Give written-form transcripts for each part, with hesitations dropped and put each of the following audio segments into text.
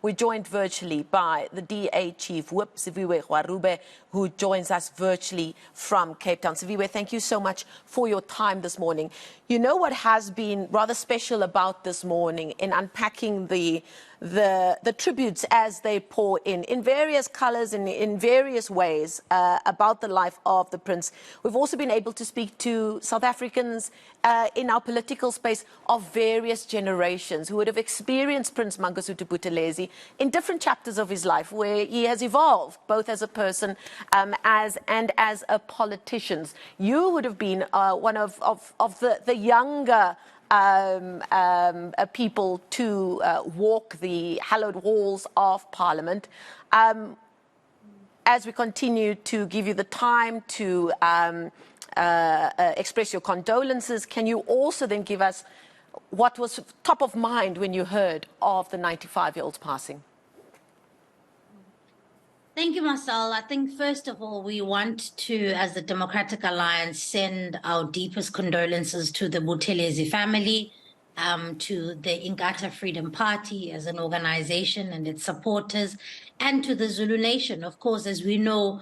We're joined virtually by the DA Chief Whip, Siviwe Gwarube, who joins us virtually from Cape Town. Siviwe, thank you so much for your time this morning. You know what has been rather special about this morning in unpacking the tributes as they pour in various colors and in various ways about the life of the Prince. We've also been able to speak to South Africans in our political space of various generations who would have experienced Prince Mangosuthu Buthelezi in different chapters of his life, where he has evolved both as a person and as a politician. You would have been one of the younger people to walk the hallowed halls of Parliament. As we continue to give you the time to express your condolences, can you also then give us what was top of mind when you heard of the 95-year-old's passing? Thank you, Marcel. I think, first of all, we want to, as the Democratic Alliance, send our deepest condolences to the Buthelezi family, to the eNCA Freedom Party as an organization and its supporters, and to the Zulu Nation. Of course, as we know,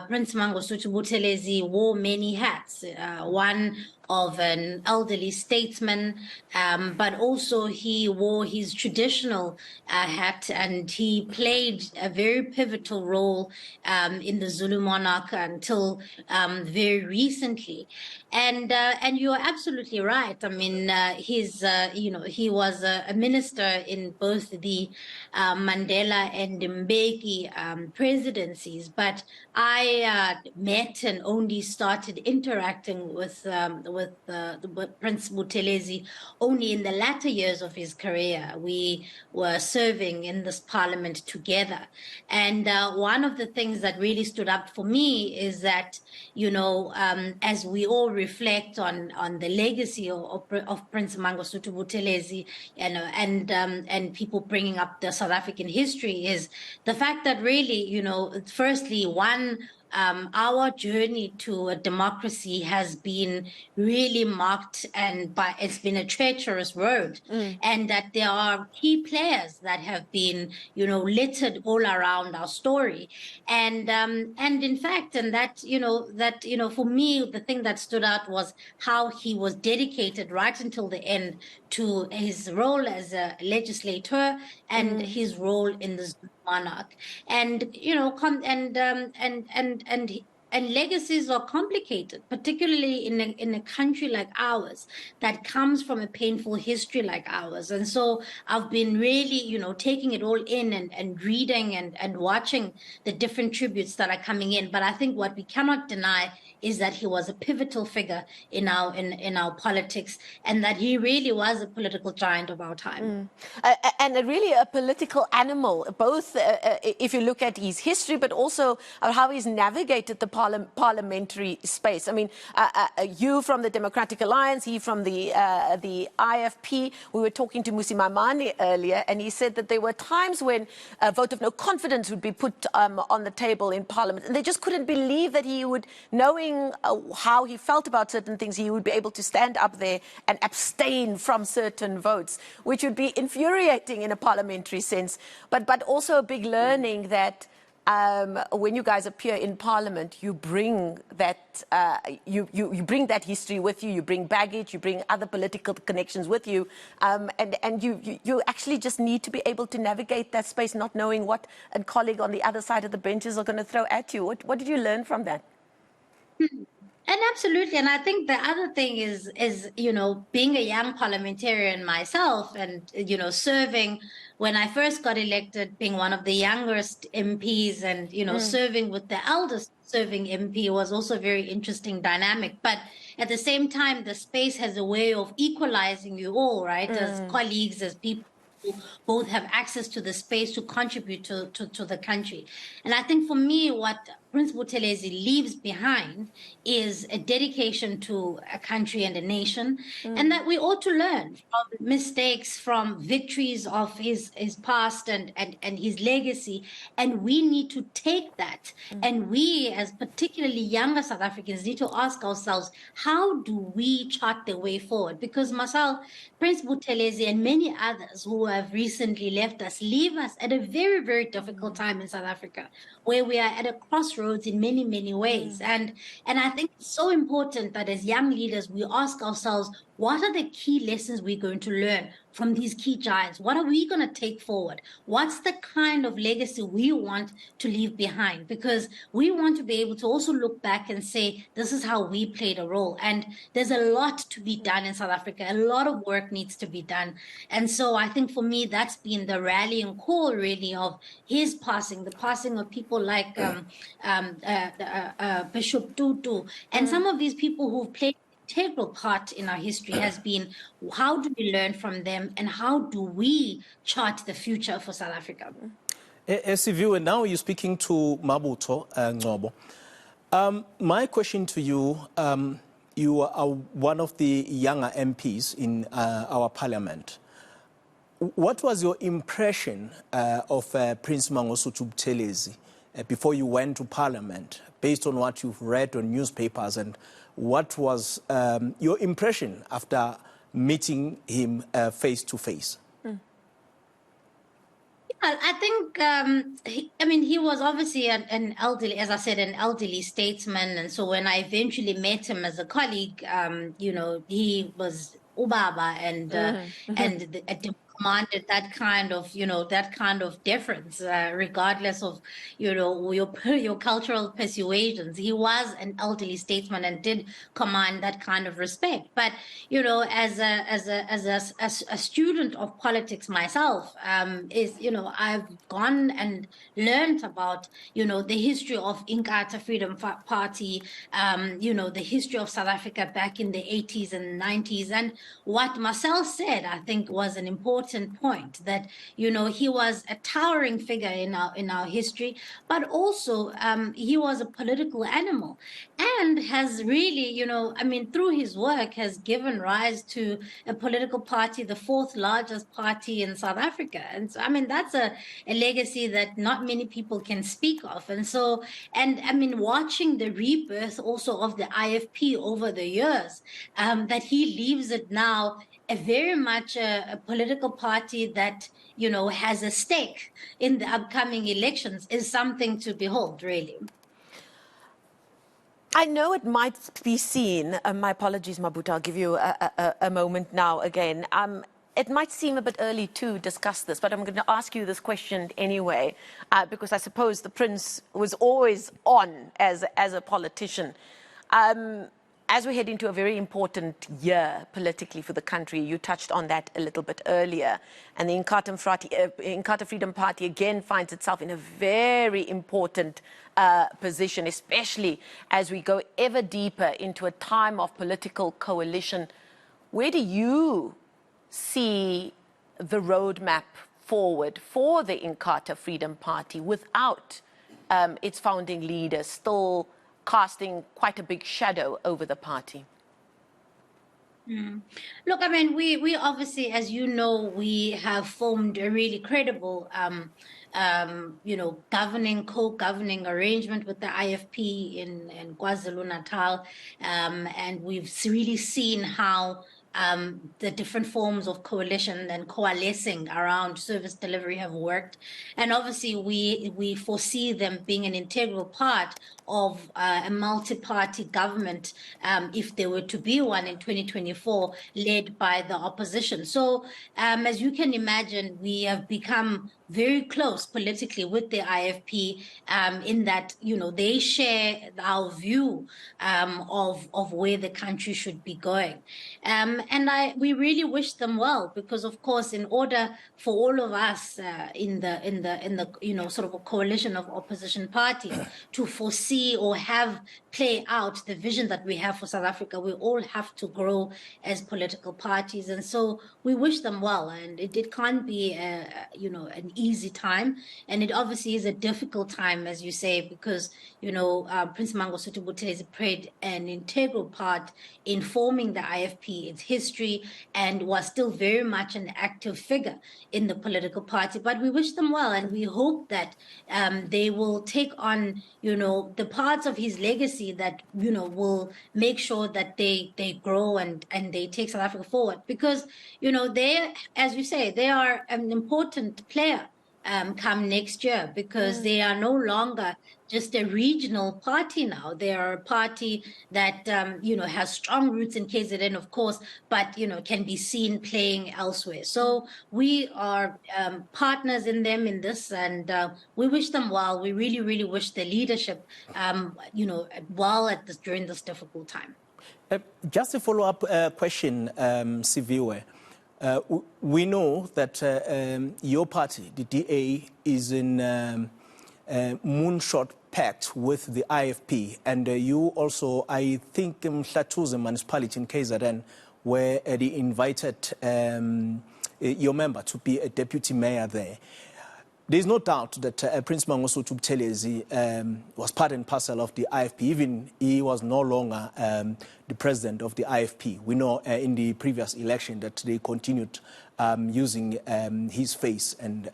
Prince Mangosuthu Buthelezi wore many hats. One of an elderly statesman, but also he wore his traditional hat, and he played a very pivotal role in the Zulu monarch until very recently. And you are absolutely right. I mean, he was a minister in both the Mandela and Mbeki presidencies, but I met and only started interacting with Prince Buthelezi only in the latter years of his career. We were serving in this parliament together. And one of the things that really stood up for me is that, as we all reflect on the legacy of Prince Mangosuthu Buthelezi, and people bringing up the South African history, is the fact that really, firstly, our journey to a democracy has been really marked it's been a treacherous road, and that there are key players that have been, littered all around our story, and in fact, for me, the thing that stood out was how he was dedicated right until the end to his role as a legislator and his role in the monarch. And and legacies are complicated, particularly in a country like ours that comes from a painful history like ours. And so I've been really, taking it all in and reading and watching the different tributes that are coming in. But I think what we cannot deny is that he was a pivotal figure in our politics, and that he really was a political giant of our time. And really a political animal, both if you look at his history, but also how he's navigated the parliamentary space. I mean, you from the Democratic Alliance, he from the IFP. We were talking to Musi Mamani earlier, and he said that there were times when a vote of no confidence would be put on the table in Parliament, and they just couldn't believe that he would, knowing how he felt about certain things, he would be able to stand up there and abstain from certain votes, which would be infuriating in a parliamentary sense, but also a big learning that when you guys appear in Parliament, you bring that you bring that history with you. You bring baggage. You bring other political connections with you, and you actually just need to be able to navigate that space, not knowing what a colleague on the other side of the benches are going to throw at you. What did you learn from that? And absolutely. And I think the other thing is, being a young parliamentarian myself and, serving when I first got elected, being one of the youngest MPs and, serving with the eldest serving MP was also a very interesting dynamic. But at the same time, the space has a way of equalizing you all, right? As colleagues, as people who both have access to the space to contribute to the country. And I think for me, what Prince Buthelezi leaves behind is a dedication to a country and a nation, and that we ought to learn from mistakes, from victories of his past and his legacy. And we need to take that. And we, as particularly younger South Africans, need to ask ourselves, how do we chart the way forward? Because Marcel, Prince Buthelezi and many others who have recently left us leave us at a very, very difficult time in South Africa, where we are at a crossroads in many, many ways. And I think it's so important that as young leaders, we ask ourselves, what are the key lessons we're going to learn from these key giants? What are we going to take forward? What's the kind of legacy we want to leave behind? Because we want to be able to also look back and say, this is how we played a role. And there's a lot to be done in South Africa. A lot of work needs to be done. And so I think for me, that's been the rallying call, really, of his passing, the passing of people like Bishop Tutu, and some of these people who've played integral part in our history has been, how do we learn from them and how do we chart the future for South Africa? Siviwe, now you're speaking to Mabuto Ngcobo. My question to you, you are one of the younger MPs in our parliament. What was your impression of Prince Mangosuthu Buthelezi before you went to parliament, based on what you've read on newspapers, and what was your impression after meeting him face to face? I think, he was obviously an elderly, as I said, an elderly statesman. And so when I eventually met him as a colleague, he was Ubaba and commanded that kind of deference, regardless of, your cultural persuasions. He was an elderly statesman and did command that kind of respect. But, as a student of politics myself, I've gone and learned about, the history of eNCA Freedom Party, the history of South Africa back in the 80s and 90s. And what Marcel said, I think, was an important point, that he was a towering figure in our history, but also he was a political animal, and has really, through his work, has given rise to a political party, the fourth largest party in South Africa. And so, that's a legacy that not many people can speak of. And so, watching the rebirth also of the IFP over the years, that he leaves it now a very much a political party that, has a stake in the upcoming elections, is something to behold, really. I know it might be seen, my apologies, Mabuto, I'll give you a moment now again. It might seem a bit early to discuss this, but I'm going to ask you this question anyway, because I suppose the Prince was always on as a politician. As we head into a very important year politically for the country, you touched on that a little bit earlier, and the Inkatha Freedom Party again finds itself in a very important position, especially as we go ever deeper into a time of political coalition. Where do you see the roadmap forward for the Inkatha Freedom Party without its founding leader still casting quite a big shadow over the party? Look, we obviously, as you know, we have formed a really credible, co-governing arrangement with the IFP in KwaZulu-Natal, and we've really seen how the different forms of coalition and coalescing around service delivery have worked. And obviously we foresee them being an integral part of a multi-party government, if there were to be one in 2024, led by the opposition. So as you can imagine, we have become very close politically with the IFP, in that, they share our view of where the country should be going. And we really wish them well, because of course, in order for all of us in the sort of a coalition of opposition parties to foresee or have play out the vision that we have for South Africa, we all have to grow as political parties. And so we wish them well. And it can't be an easy time, and it obviously is a difficult time, as you say, because Prince Mangosuthu Buthelezi played an integral part in forming the IFP. It's history and was still very much an active figure in the political party. But we wish them well, and we hope that they will take on, the parts of his legacy that, will make sure that they grow and they take South Africa forward. Because, they, as you say, they are an important player come next year, because they are no longer just a regional party now. They are a party that, has strong roots in KZN, of course, but, can be seen playing elsewhere. So we are partners in them in this, and we wish them well. We really, really wish the leadership, well during this difficult time. Just a follow-up question, Siviwe. We know that your party, the DA, is in Moonshot pact with the IFP, and you also, I think, Mhlatuze municipality in KZN, where they invited your member to be a deputy mayor there. There's no doubt that Prince Mangosuthu Buthelezi was part and parcel of the IFP, even he was no longer the president of the IFP. We know in the previous election that they continued using his face, and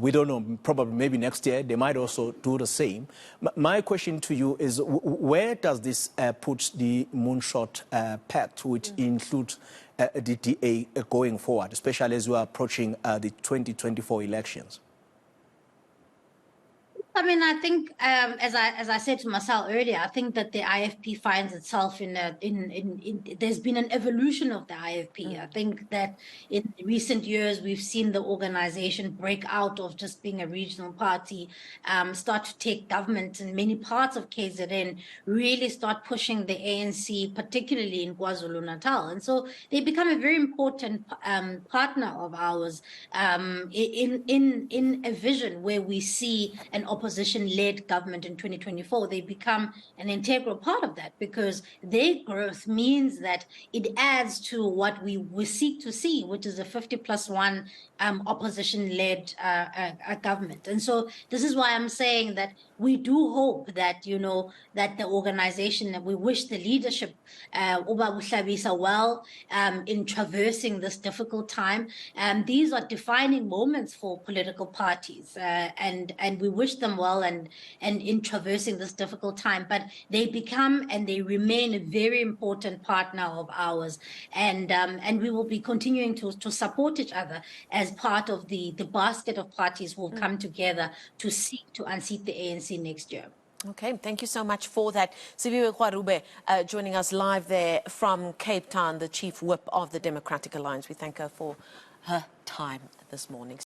we don't know, probably maybe next year they might also do the same. My question to you is, where does this put the Moonshot pact, which includes the DA going forward, especially as we are approaching the 2024 elections? I mean, I think, as I said to Marcel earlier, I think that the IFP finds itself in there's been an evolution of the IFP. I think that in recent years, we've seen the organization break out of just being a regional party, start to take government in many parts of KZN, really start pushing the ANC, particularly in KwaZulu-Natal. And so they become a very important partner of ours in a vision where we see an opposition-led government in 2024. They become an integral part of that, because their growth means that it adds to what we seek to see, which is a 50+1 opposition-led government. And so this is why I'm saying that we do hope that, that the organization, that we wish the leadership Uba Buhlabisa well in traversing this difficult time. These are defining moments for political parties, and we wish them well and in traversing this difficult time. But they become and they remain a very important partner of ours, and we will be continuing to support each other as part of the basket of parties who will come together to seek to unseat the ANC next year. Okay, thank you so much for that. Siviwe Gwarube joining us live there from Cape Town, the Chief Whip of the Democratic Alliance. We thank her for her time this morning.